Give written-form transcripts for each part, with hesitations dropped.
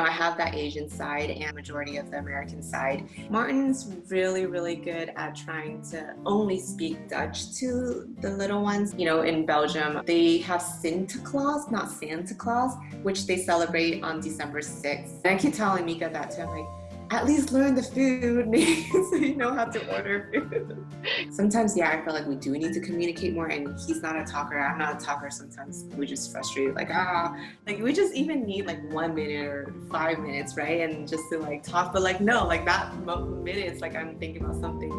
I have that Asian side and majority of the American side. Martin's really, really good at trying to only speak Dutch to the little ones. In Belgium, they have Sinterklaas, not Santa Claus, which they celebrate on December 6th. And I keep telling Mika that too. I'm like, at least learn the food so you know how to order food. Sometimes, yeah, I feel like we do need to communicate more, and he's not a talker, I'm not a talker. Sometimes we just frustrated, like we just even need like 1 minute or 5 minutes, right? And just to like talk, but like no, like that minutes, like I'm thinking about something.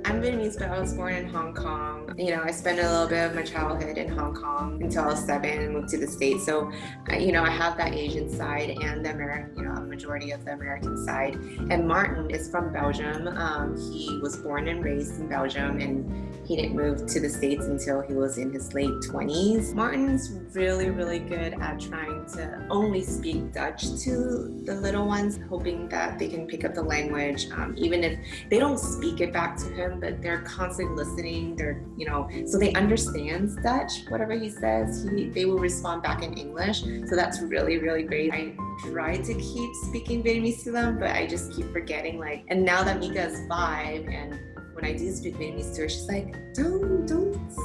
I'm Vietnamese, but I was born in Hong Kong. I spent a little bit of my childhood in Hong Kong until I was 7 and moved to the States. So, I have that Asian side and the American, a majority of the American side. And Martin is from Belgium. He was born and raised in Belgium, and he didn't move to the States until he was in his late 20s. Martin's really, really good at trying to only speak Dutch to the little ones, hoping that they can pick up the language, even if they don't speak it back to him, but they're constantly listening. They're, so they understand Dutch, whatever he says, they will respond back in English. So that's really, really great. I try to keep speaking Vietnamese to them, but I just keep forgetting, and now that Mika is 5, and when I do speak Vietnamese to her, she's like, don't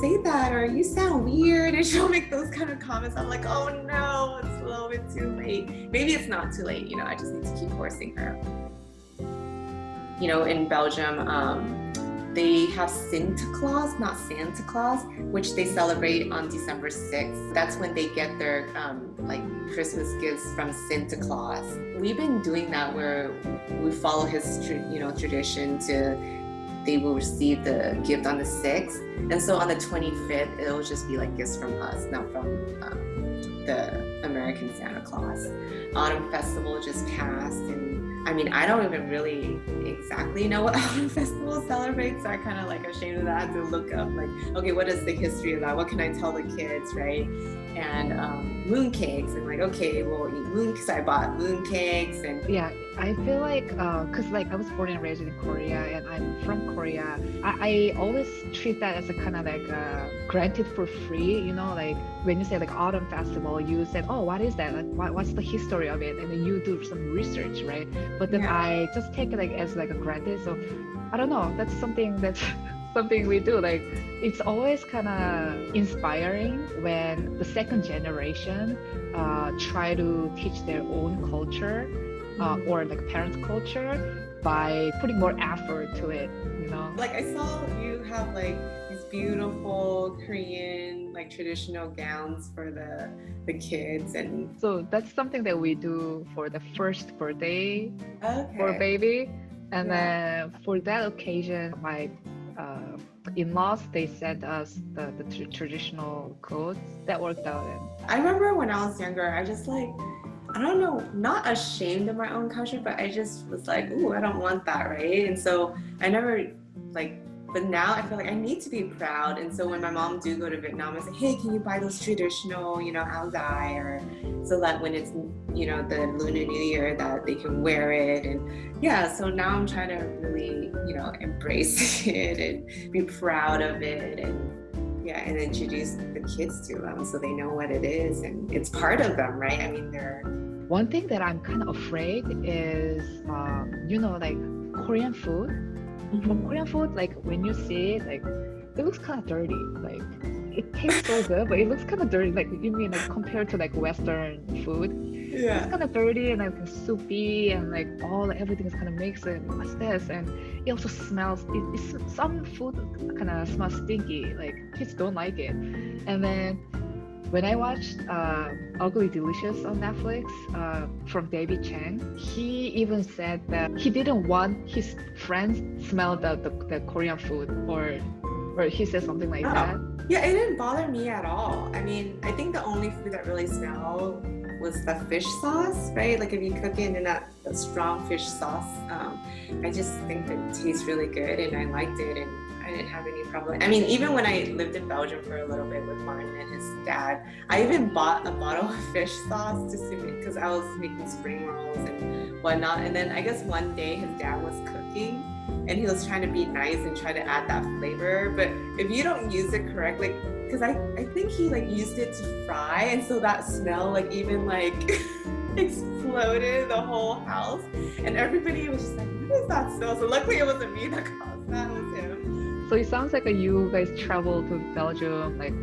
say that, or you sound weird, and she'll make those kind of comments. I'm like, oh no, it's a little bit too late. Maybe it's not too late, I just need to keep forcing her. In Belgium, they have Sinterklaas, not Santa Claus, which they celebrate on December 6th. That's when they get their Christmas gifts from Santa Claus. We've been doing that where we follow his tradition they will receive the gift on the 6th. And so on the 25th, it'll just be like gifts from us, not from the American Santa Claus. Autumn Festival just passed, and I don't even really exactly know what Autumn Festival celebrates, so I kind of ashamed of that. I have to look up okay, what is the history of that? What can I tell the kids, right? And moon cakes, and okay, we'll eat moon cakes. I bought moon cakes, and yeah, I feel like because I was born and raised in Korea, and I'm from Korea. I always treat that as a kind of granted for free, when you say Autumn Festival, you said, oh, what is that? What's the history of it? And then you do some research, right? But then yeah. I just take it as a granted. So I don't know. That's something something we do. It's always kind of inspiring when the second generation try to teach their own culture or parents' culture by putting more effort to it. I saw you have these beautiful Korean traditional gowns for the kids, and so that's something that we do for the first birthday for baby, and then for that occasion, my in-laws, they sent us the traditional clothes that worked out. And I remember when I was younger, I just I don't know, not ashamed of my own culture, but I just was ooh, I don't want that, right? And so I never but now I feel I need to be proud. And so when my mom do go to Vietnam, I say, hey, can you buy those traditional, áo dài, or so that when it's, the Lunar New Year, that they can wear it. And yeah, so now I'm trying to really, embrace it and be proud of it, and and introduce the kids to them so they know what it is, and it's part of them, right? they're... One thing that I'm kind of afraid is, Korean food. From Korean food, when you see it, it looks kind of dirty. It tastes so good, but it looks kind of dirty. You mean compared to Western food? Yeah. It's kind of dirty and soupy, and everything is kind of mixed. And what's this? And it also smells. Some food kind of smells stinky. Kids don't like it. And then when I watched Ugly Delicious on Netflix from David Chang, he even said that he didn't want his friends smell the Korean food, or he said something like that. Yeah, it didn't bother me at all. I think the only food that really smelled was the fish sauce, right? If you cook it in that strong fish sauce, I just think it tastes really good, and I liked it, and I didn't have any problem. Even when I lived in Belgium for a little bit with Martin and his dad, I even bought a bottle of fish sauce just to make, because I was making spring rolls and whatnot. And then I guess one day his dad was cooking, and he was trying to be nice and try to add that flavor. But if you don't use it correctly, because I think he like used it to fry, and so that smell like even like exploded the whole house, and everybody was just like, what is that smell? So luckily it wasn't me that caused that, it was him. So it sounds like you guys travel to Belgium like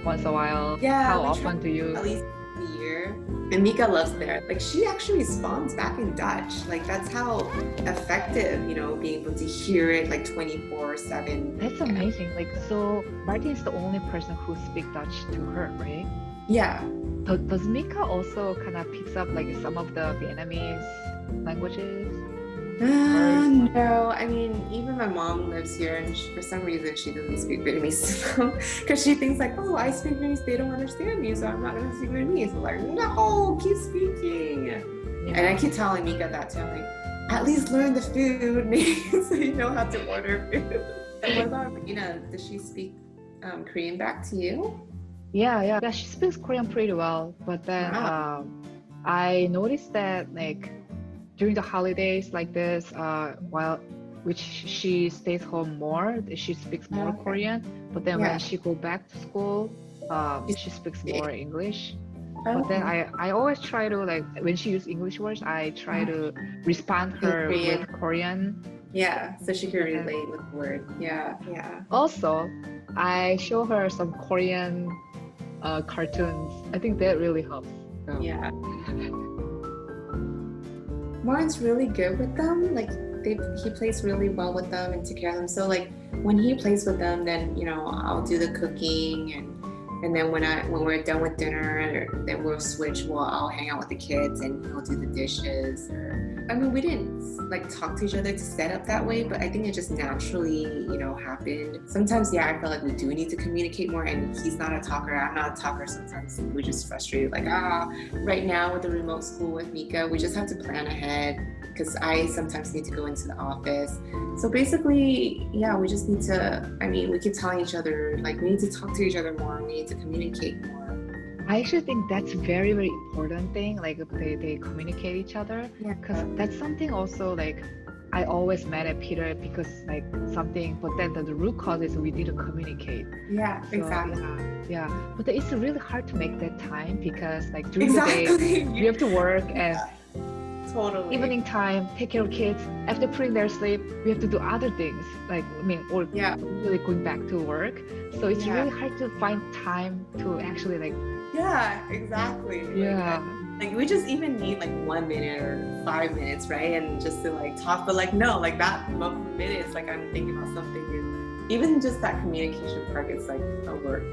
once a while. Yeah, How we often travel do you? at least a year. And Mika loves there. Like she actually responds back in Dutch. Like that's how effective, you know, being able to hear it like 24/7. That's amazing. Like, so Martin is the only person who speaks Dutch to her, right? Yeah. Does Mika also kind of picks up like some of the Vietnamese languages? No, I mean, even my mom lives here, and for some reason she doesn't speak Vietnamese because she thinks like, oh, I speak Vietnamese, they don't understand me, so I'm not gonna speak Vietnamese. I'm like, no, keep speaking. Yeah. And I keep telling Mika that too. I'm like, at least learn the food names so you know how to order food. And what about Rena? Does she speak Korean back to you? Yeah. She speaks Korean pretty well, but then Wow. I noticed that like during the holidays like this, which she stays home more, she speaks more Okay. Korean. But then Yeah. when she go back to school, she speaks more English. Okay. But then I always try to like when she uses English words, I try to respond her Korean. with Korean. Yeah, so she can Okay. relate with the word. Yeah. Also, I show her some Korean cartoons. I think that really helps. So. Yeah. Martin's really good with them. Like he plays really well with them and take care of them. So like when he plays with them, then you know I'll do the cooking, and then when we're done with dinner, then we'll switch. Well, I'll hang out with the kids and he'll do the dishes. I mean, we didn't like talk to each other to set up that way, but I think it just naturally, you know, happened. Sometimes, yeah, I feel like we do need to communicate more, and he's not a talker, I'm not a talker. Sometimes we're just frustrated, like, right now with the remote school with Mika, we just have to plan ahead because I sometimes need to go into the office. So basically, yeah, we just need to, I mean, we keep telling each other, like, we need to talk to each other more, we need to communicate more. I actually think that's very, very important thing. Like if they communicate each other, because that's something also like I always mad at Peter because like something, but then the root cause is we didn't communicate. Yeah, So, exactly. Yeah. But it's really hard to make that time because like during the day you have to work and totally. evening time, take care of kids. After putting their sleep, we have to do other things. Like or really going back to work. So it's really hard to find time to actually like. Yeah, exactly. Yeah. Like we just even need like 1 minute or 5 minutes, right? And just to like talk, but like no, like that minute is like I'm thinking about something, and even just that communication part is like a work.